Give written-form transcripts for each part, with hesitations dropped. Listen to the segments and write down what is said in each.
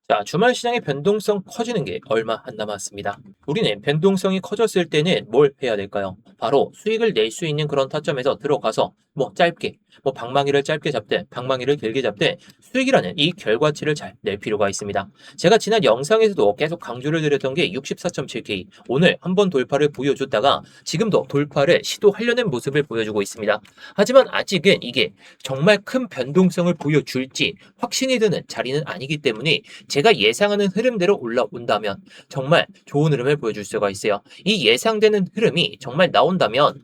자, 주말 시장의 변동성 커지는 게 얼마 안 남았습니다. 우리는 변동성이 커졌을 때는 뭘 해야 될까요? 바로 수익을 낼 수 있는 그런 타점에서 들어가서 짧게, 방망이를 짧게 잡되 방망이를 길게 잡되 수익이라는 이 결과치를 잘 낼 필요가 있습니다. 제가 지난 영상에서도 계속 강조를 드렸던 게 64.7K, 오늘 한번 돌파를 보여줬다가 지금도 돌파를 시도하려는 모습을 보여주고 있습니다. 하지만 아직은 이게 정말 큰 변동성을 보여줄지 확신이 드는 자리는 아니기 때문에 제가 예상하는 흐름대로 올라온다면 정말 좋은 흐름을 보여줄 수가 있어요. 이 예상되는 흐름이 정말 나온다면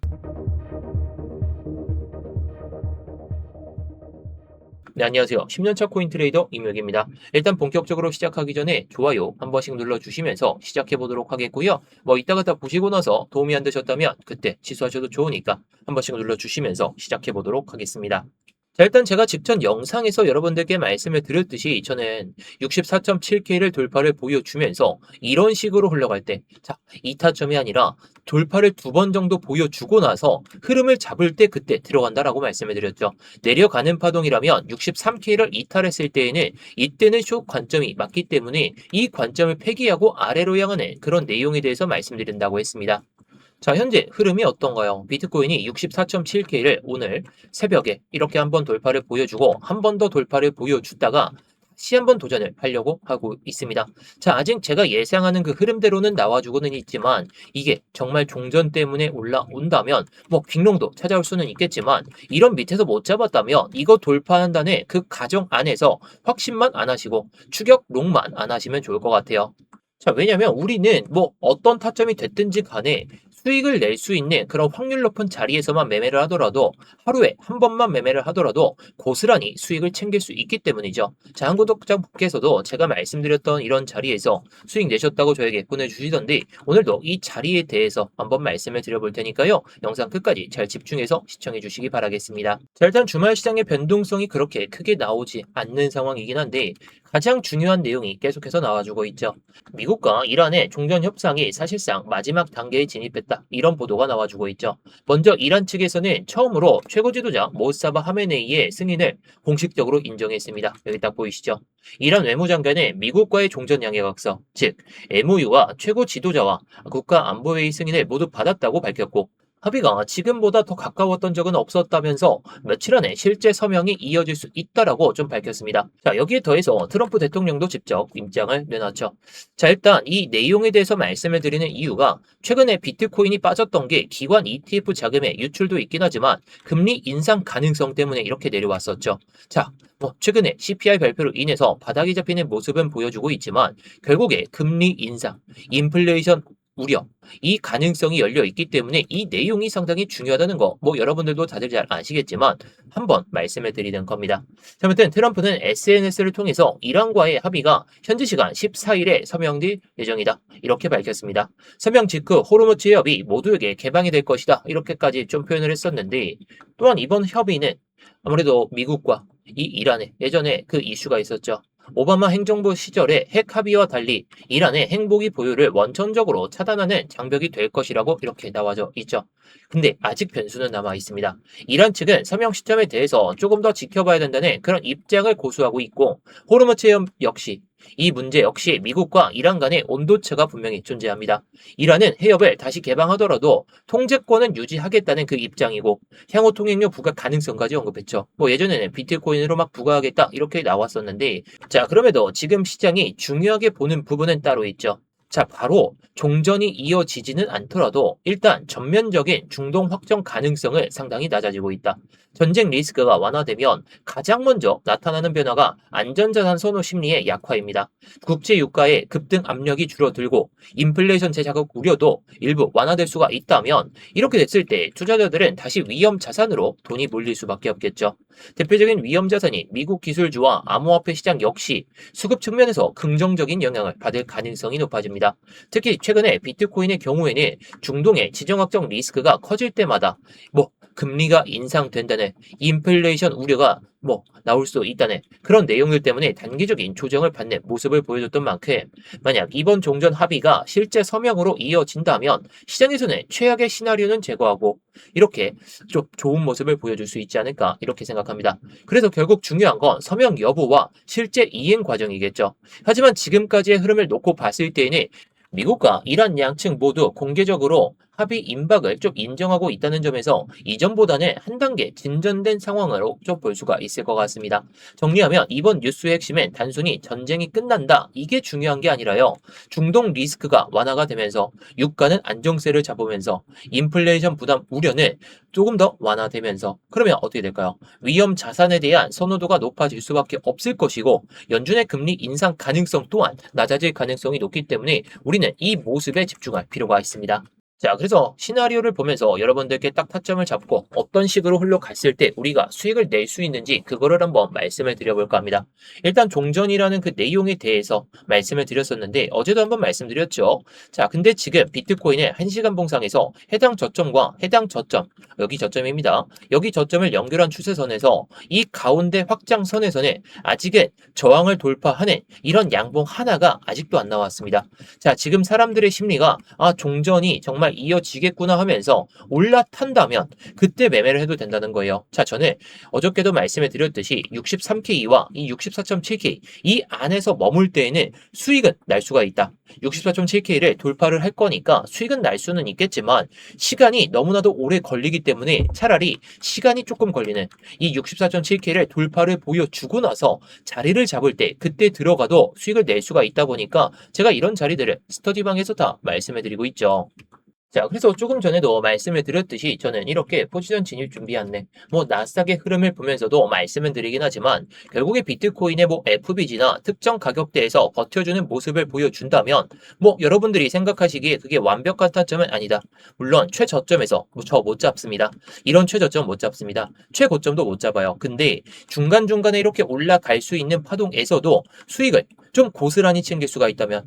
네, 안녕하세요. 10년차 코인 트레이더 임혁입니다. 일단 본격적으로 시작하기 전에 좋아요 한 번씩 눌러주시면서 시작해 보도록 하겠고요. 이따가 다 보시고 나서 도움이 안 되셨다면 그때 취소하셔도 좋으니까 한 번씩 눌러주시면서 시작해 보도록 하겠습니다. 자, 일단 제가 직전 영상에서 여러분들께 말씀을 드렸듯이 저는 64.7K를 돌파를 보여주면서 이런 식으로 흘러갈 때, 자, 2타점이 아니라 돌파를 두 번 정도 보여주고 나서 흐름을 잡을 때 그때 들어간다라고 말씀을 드렸죠. 내려가는 파동이라면 63K를 이탈했을 때에는 이때는 숏 관점이 맞기 때문에 이 관점을 폐기하고 아래로 향하는 그런 내용에 대해서 말씀드린다고 했습니다. 자, 현재 흐름이 어떤가요? 비트코인이 64.7K를 오늘 새벽에 이렇게 한번 돌파를 보여주고 한 번 더 돌파를 보여주다가 다시 한번 도전을 하려고 하고 있습니다. 자, 아직 제가 예상하는 그 흐름대로는 나와주고는 있지만 이게 정말 종전 때문에 올라온다면 빅롱도 찾아올 수는 있겠지만 이런 밑에서 못 잡았다면 이거 돌파한다는 그 가정 안에서 확신만 안 하시고 추격 롱만 안 하시면 좋을 것 같아요. 자, 왜냐면 우리는 어떤 타점이 됐든지 간에 수익을 낼 수 있는 그런 확률 높은 자리에서만 매매를 하더라도 하루에 한 번만 매매를 하더라도 고스란히 수익을 챙길 수 있기 때문이죠. 자, 한 구독자분께서도 제가 말씀드렸던 이런 자리에서 수익 내셨다고 저에게 보내주시던데 오늘도 이 자리에 대해서 한번 말씀을 드려볼 테니까요. 영상 끝까지 잘 집중해서 시청해 주시기 바라겠습니다. 자, 일단 주말 시장의 변동성이 그렇게 크게 나오지 않는 상황이긴 한데 가장 중요한 내용이 계속해서 나와주고 있죠. 미국과 이란의 종전 협상이 사실상 마지막 단계에 진입했다. 이런 보도가 나와주고 있죠. 먼저 이란 측에서는 처음으로 최고 지도자 모사바 하메네이의 승인을 공식적으로 인정했습니다. 여기 딱 보이시죠? 이란 외무장관은 미국과의 종전 양해각서, 즉 MOU와 최고 지도자와 국가안보회의 승인을 모두 받았다고 밝혔고 합의가 지금보다 더 가까웠던 적은 없었다면서 며칠 안에 실제 서명이 이어질 수 있다라고 좀 밝혔습니다. 자, 여기에 더해서 트럼프 대통령도 직접 입장을 내놨죠. 자, 일단 이 내용에 대해서 말씀을 드리는 이유가 최근에 비트코인이 빠졌던 게 기관 ETF 자금의 유출도 있긴 하지만 금리 인상 가능성 때문에 이렇게 내려왔었죠. 자, 최근에 CPI 발표로 인해서 바닥이 잡히는 모습은 보여주고 있지만 결국에 금리 인상, 인플레이션 우려, 이 가능성이 열려 있기 때문에 이 내용이 상당히 중요하다는 거, 여러분들도 다들 잘 아시겠지만 한번 말씀을 드리는 겁니다. 자, 아무튼 트럼프는 SNS를 통해서 이란과의 합의가 현지 시간 14일에 서명될 예정이다. 이렇게 밝혔습니다. 서명 직후 호르무즈 해협이 모두에게 개방이 될 것이다. 이렇게까지 좀 표현을 했었는데 또한 이번 협의는 아무래도 미국과 이 이란의 예전에 그 이슈가 있었죠. 오바마 행정부 시절의 핵 합의와 달리 이란의 핵무기 보유를 원천적으로 차단하는 장벽이 될 것이라고 이렇게 나와져 있죠. 근데 아직 변수는 남아 있습니다. 이란 측은 서명 시점에 대해서 조금 더 지켜봐야 된다는 그런 입장을 고수하고 있고 호르무즈 해협 역시 이 문제 역시 미국과 이란 간의 온도차가 분명히 존재합니다. 이란은 해협을 다시 개방하더라도 통제권은 유지하겠다는 그 입장이고 향후 통행료 부과 가능성까지 언급했죠. 예전에는 비트코인으로 막 부과하겠다 이렇게 나왔었는데 자, 그럼에도 지금 시장이 중요하게 보는 부분은 따로 있죠. 자, 바로 종전이 이어지지는 않더라도 일단 전면적인 중동 확정 가능성을 상당히 낮아지고 있다. 전쟁 리스크가 완화되면 가장 먼저 나타나는 변화가 안전자산 선호 심리의 약화입니다. 국제 유가의 급등 압력이 줄어들고 인플레이션 재자극 우려도 일부 완화될 수가 있다면 이렇게 됐을 때 투자자들은 다시 위험 자산으로 돈이 몰릴 수밖에 없겠죠. 대표적인 위험 자산이 미국 기술주와 암호화폐 시장 역시 수급 측면에서 긍정적인 영향을 받을 가능성이 높아집니다. 특히 최근에 비트코인의 경우에는 중동의 지정 확정 리스크가 커질 때마다 금리가 인상된다는 인플레이션 우려가 나올 수 있다는 그런 내용들 때문에 단기적인 조정을 받는 모습을 보여줬던 만큼 만약 이번 종전 합의가 실제 서명으로 이어진다면 시장에서는 최악의 시나리오는 제거하고 이렇게 좀 좋은 모습을 보여줄 수 있지 않을까 이렇게 생각합니다. 그래서 결국 중요한 건 서명 여부와 실제 이행 과정이겠죠. 하지만 지금까지의 흐름을 놓고 봤을 때에는 미국과 이란 양측 모두 공개적으로 합의 임박을 좀 인정하고 있다는 점에서 이전보다는 한 단계 진전된 상황으로 좀 볼 수가 있을 것 같습니다. 정리하면 이번 뉴스의 핵심은 단순히 전쟁이 끝난다 이게 중요한 게 아니라요. 중동 리스크가 완화가 되면서 유가는 안정세를 잡으면서 인플레이션 부담 우려는 조금 더 완화되면서 그러면 어떻게 될까요? 위험 자산에 대한 선호도가 높아질 수밖에 없을 것이고 연준의 금리 인상 가능성 또한 낮아질 가능성이 높기 때문에 우리는 이 모습에 집중할 필요가 있습니다. 자, 그래서 시나리오를 보면서 여러분들께 딱 타점을 잡고 어떤 식으로 흘러갔을 때 우리가 수익을 낼 수 있는지 그거를 한번 말씀을 드려볼까 합니다. 일단 종전이라는 그 내용에 대해서 말씀을 드렸었는데 어제도 한번 말씀드렸죠. 자, 근데 지금 비트코인의 1시간 봉상에서 해당 저점과 해당 저점, 여기 저점입니다. 여기 저점을 연결한 추세선에서 이 가운데 확장선에서는 아직은 저항을 돌파하는 이런 양봉 하나가 아직도 안 나왔습니다. 자, 지금 사람들의 심리가 종전이 정말 이어지겠구나 하면서 올라탄다면 그때 매매를 해도 된다는 거예요. 자, 저는 어저께도 말씀을 드렸듯이 63K와 이 64.7K 이 안에서 머물 때에는 수익은 날 수가 있다. 64.7K를 돌파를 할 거니까 수익은 날 수는 있겠지만 시간이 너무나도 오래 걸리기 때문에 차라리 시간이 조금 걸리는 이 64.7K를 돌파를 보여주고 나서 자리를 잡을 때 그때 들어가도 수익을 낼 수가 있다 보니까 제가 이런 자리들을 스터디방에서 다 말씀해 드리고 있죠. 자, 그래서 조금 전에도 말씀을 드렸듯이 저는 이렇게 포지션 진입 준비 안내, 나스닥의 흐름을 보면서도 말씀을 드리긴 하지만 결국에 비트코인의 FBG나 특정 가격대에서 버텨주는 모습을 보여준다면 여러분들이 생각하시기에 그게 완벽한 타점은 아니다. 물론 최저점에서 저 못 잡습니다. 이런 최저점 못 잡습니다. 최고점도 못 잡아요. 근데 중간중간에 이렇게 올라갈 수 있는 파동에서도 수익을 좀 고스란히 챙길 수가 있다면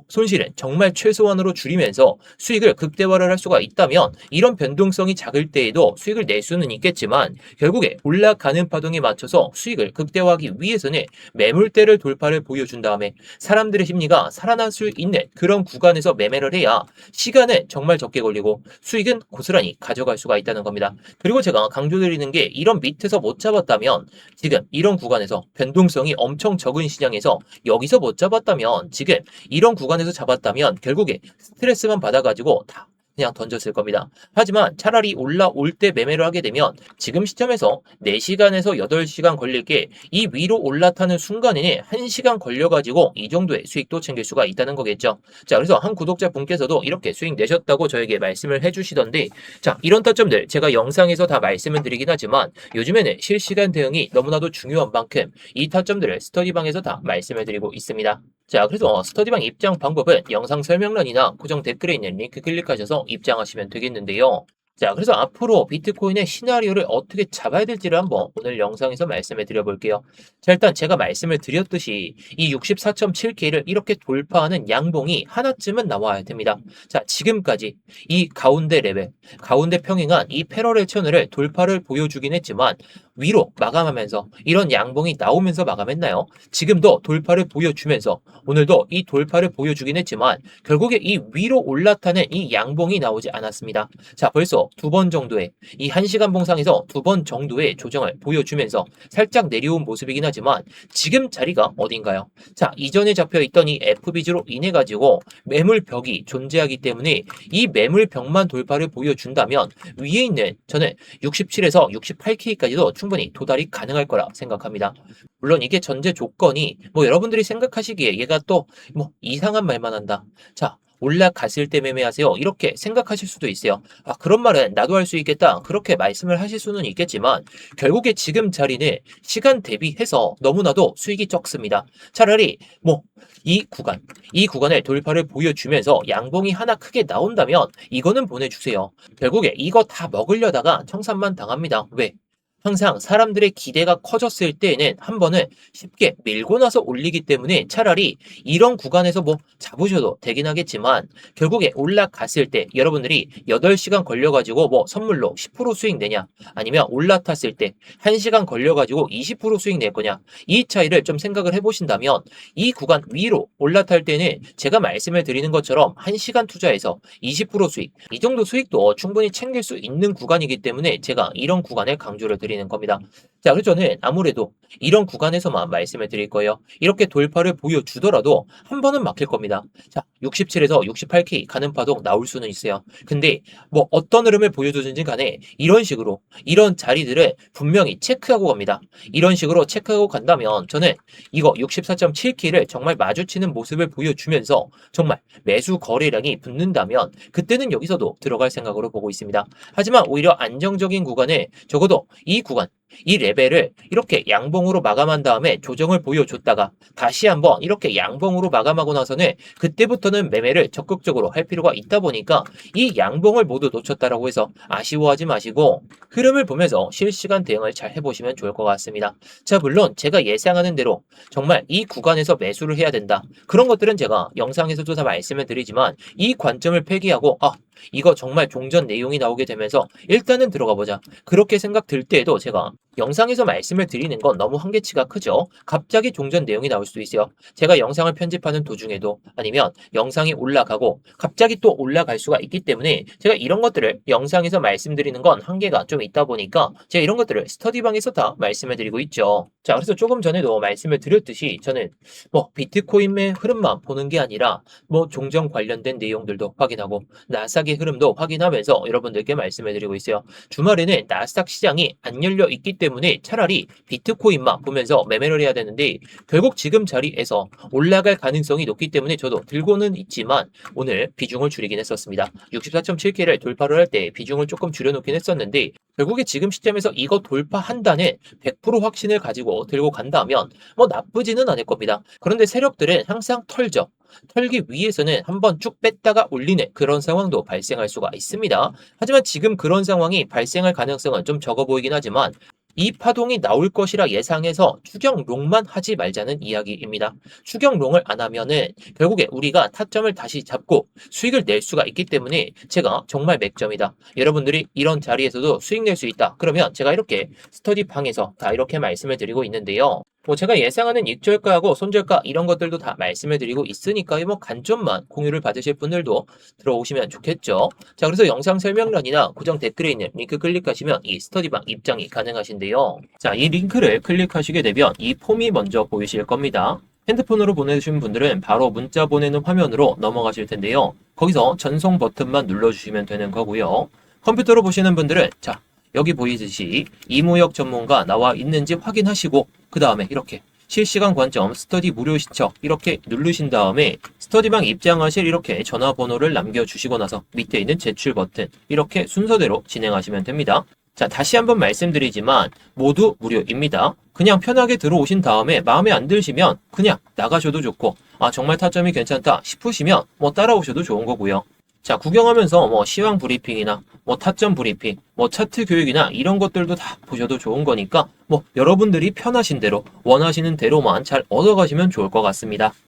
손실은 정말 최소한으로 줄이면서 수익을 극대화를 할 수가 있다면 이런 변동성이 작을 때에도 수익을 낼 수는 있겠지만 결국에 올라가는 파동에 맞춰서 수익을 극대화하기 위해서는 매물대를 돌파를 보여준 다음에 사람들의 심리가 살아날 수 있는 그런 구간에서 매매를 해야 시간은 정말 적게 걸리고 수익은 고스란히 가져갈 수가 있다는 겁니다. 그리고 제가 강조드리는 게 이런 밑에서 못 잡았다면 지금 이런 구간에서 변동성이 엄청 적은 시장에서 여기서 못 잡았다면 지금 이런 구간에서 잡았다면 결국에 스트레스만 받아가지고 다 그냥 던졌을 겁니다. 하지만 차라리 올라올 때 매매를 하게 되면 지금 시점에서 4시간에서 8시간 걸릴 게 이 위로 올라타는 순간에는 1시간 걸려가지고 이 정도의 수익도 챙길 수가 있다는 거겠죠. 자, 그래서 한 구독자분께서도 이렇게 수익 내셨다고 저에게 말씀을 해주시던데 자, 이런 타점들 제가 영상에서 다 말씀을 드리긴 하지만 요즘에는 실시간 대응이 너무나도 중요한 만큼 이 타점들을 스터디방에서 다 말씀을 드리고 있습니다. 자, 그래서 스터디방 입장 방법은 영상 설명란이나 고정 댓글에 있는 링크 클릭하셔서 입장하시면 되겠는데요. 자, 그래서 앞으로 비트코인의 시나리오를 어떻게 잡아야 될지를 한번 오늘 영상에서 말씀해 드려볼게요. 자, 일단 제가 말씀을 드렸듯이 이 64.7K를 이렇게 돌파하는 양봉이 하나쯤은 나와야 됩니다. 자, 지금까지 이 가운데 레벨, 가운데 평행한 이 패러렐 채널을 돌파를 보여주긴 했지만 위로 마감하면서 이런 양봉이 나오면서 마감했나요? 지금도 돌파를 보여주면서 오늘도 이 돌파를 보여주긴 했지만 결국에 이 위로 올라타는 이 양봉이 나오지 않았습니다. 자, 벌써 두 번 정도의 이 1시간 봉상에서 두 번 정도의 조정을 보여주면서 살짝 내려온 모습이긴 하지만 지금 자리가 어딘가요? 자, 이전에 잡혀있던 이 FBG로 인해 가지고 매물벽이 존재하기 때문에 이 매물벽만 돌파를 보여준다면 위에 있는 저는 67에서 68K까지도 충분히 도달이 가능할 거라 생각합니다. 물론 이게 전제 조건이 여러분들이 생각하시기에 얘가 또 이상한 말만 한다. 자, 올라갔을 때 매매하세요. 이렇게 생각하실 수도 있어요. 그런 말은 나도 할 수 있겠다. 그렇게 말씀을 하실 수는 있겠지만 결국에 지금 자리는 시간 대비해서 너무나도 수익이 적습니다. 차라리 이 구간을 돌파를 보여주면서 양봉이 하나 크게 나온다면 이거는 보내주세요. 결국에 이거 다 먹으려다가 청산만 당합니다. 왜? 항상 사람들의 기대가 커졌을 때에는 한 번은 쉽게 밀고 나서 올리기 때문에 차라리 이런 구간에서 뭐 잡으셔도 되긴 하겠지만 결국에 올라갔을 때 여러분들이 8시간 걸려가지고 뭐 선물로 10% 수익 내냐 아니면 올라탔을 때 1시간 걸려가지고 20% 수익 낼 거냐 이 차이를 좀 생각을 해보신다면 이 구간 위로 올라탈 때는 제가 말씀을 드리는 것처럼 1시간 투자해서 20% 수익 이 정도 수익도 충분히 챙길 수 있는 구간이기 때문에 제가 이런 구간을 강조를 드리는 겁니다. 자, 그래서 저는 아무래도 이런 구간에서만 말씀을 드릴 거예요. 이렇게 돌파를 보여주더라도 한 번은 막힐 겁니다. 자, 67에서 68K 가는 파동 나올 수는 있어요. 근데 뭐 어떤 흐름을 보여주든지 간에 이런 식으로 이런 자리들을 분명히 체크하고 갑니다. 이런 식으로 체크하고 간다면 저는 이거 64.7K를 정말 마주치는 모습을 보여주면서 정말 매수 거래량이 붙는다면 그때는 여기서도 들어갈 생각으로 보고 있습니다. 하지만 오히려 안정적인 구간에 적어도 이 구간 이 레벨을 이렇게 양봉으로 마감한 다음에 조정을 보여줬다가 다시 한번 이렇게 양봉으로 마감하고 나서는 그때부터는 매매를 적극적으로 할 필요가 있다 보니까 이 양봉을 모두 놓쳤다라고 해서 아쉬워하지 마시고 흐름을 보면서 실시간 대응을 잘 해보시면 좋을 것 같습니다. 자, 물론 제가 예상하는 대로 정말 이 구간에서 매수를 해야 된다. 그런 것들은 제가 영상에서도 다 말씀을 드리지만 이 관점을 폐기하고 이거 정말 종전 내용이 나오게 되면서 일단은 들어가 보자. 그렇게 생각 들 때에도 제가 영상에서 말씀을 드리는 건 너무 한계치가 크죠. 갑자기 종전 내용이 나올 수도 있어요. 제가 영상을 편집하는 도중에도 아니면 영상이 올라가고 갑자기 또 올라갈 수가 있기 때문에 제가 이런 것들을 영상에서 말씀드리는 건 한계가 좀 있다 보니까 제가 이런 것들을 스터디방에서 다 말씀을 드리고 있죠. 자, 그래서 조금 전에도 말씀을 드렸듯이 저는 뭐 비트코인의 흐름만 보는 게 아니라 뭐 종전 관련된 내용들도 확인하고 나스닥의 흐름도 확인하면서 여러분들께 말씀을 드리고 있어요. 주말에는 나스닥 시장이 안 열려 있기 때문에 차라리 비트코인만 보면서 매매를 해야 되는데 결국 지금 자리에서 올라갈 가능성이 높기 때문에 저도 들고는 있지만 오늘 비중을 줄이긴 했었습니다. 64.7K를 돌파를 할 때 비중을 조금 줄여놓긴 했었는데 결국에 지금 시점에서 이거 돌파한다는 100% 확신을 가지고 들고 간다면 뭐 나쁘지는 않을 겁니다. 그런데 세력들은 항상 털죠. 털기 위해서는 한번 쭉 뺐다가 올리는 그런 상황도 발생할 수가 있습니다. 하지만 지금 그런 상황이 발생할 가능성은 좀 적어 보이긴 하지만 이 파동이 나올 것이라 예상해서 추격롱만 하지 말자는 이야기입니다. 추격롱을 안 하면은 결국에 우리가 타점을 다시 잡고 수익을 낼 수가 있기 때문에 제가 정말 맥점이다. 여러분들이 이런 자리에서도 수익 낼 수 있다. 그러면 제가 이렇게 스터디 방에서 다 이렇게 말씀을 드리고 있는데요. 뭐 제가 예상하는 익절가하고 손절가 이런 것들도 다 말씀을 드리고 있으니까 뭐 간점만 공유를 받으실 분들도 들어오시면 좋겠죠. 자, 그래서 영상 설명란이나 고정 댓글에 있는 링크 클릭하시면 이 스터디방 입장이 가능하신데요. 자, 이 링크를 클릭하시게 되면 이 폼이 먼저 보이실 겁니다. 핸드폰으로 보내주신 분들은 바로 문자 보내는 화면으로 넘어가실 텐데요. 거기서 전송 버튼만 눌러주시면 되는 거고요. 컴퓨터로 보시는 분들은 자, 여기 보이듯이 이무역 전문가 나와 있는지 확인하시고 그 다음에 이렇게 실시간 관점 스터디 무료 신청 이렇게 누르신 다음에 스터디방 입장하실 이렇게 전화번호를 남겨주시고 나서 밑에 있는 제출 버튼 이렇게 순서대로 진행하시면 됩니다. 자, 다시 한번 말씀드리지만 모두 무료입니다. 그냥 편하게 들어오신 다음에 마음에 안 드시면 그냥 나가셔도 좋고 정말 타점이 괜찮다 싶으시면 뭐 따라오셔도 좋은 거고요. 자, 구경하면서 뭐 시황 브리핑이나 뭐 타점 브리핑, 뭐 차트 교육이나 이런 것들도 다 보셔도 좋은 거니까 뭐 여러분들이 편하신 대로 원하시는 대로만 잘 얻어가시면 좋을 것 같습니다.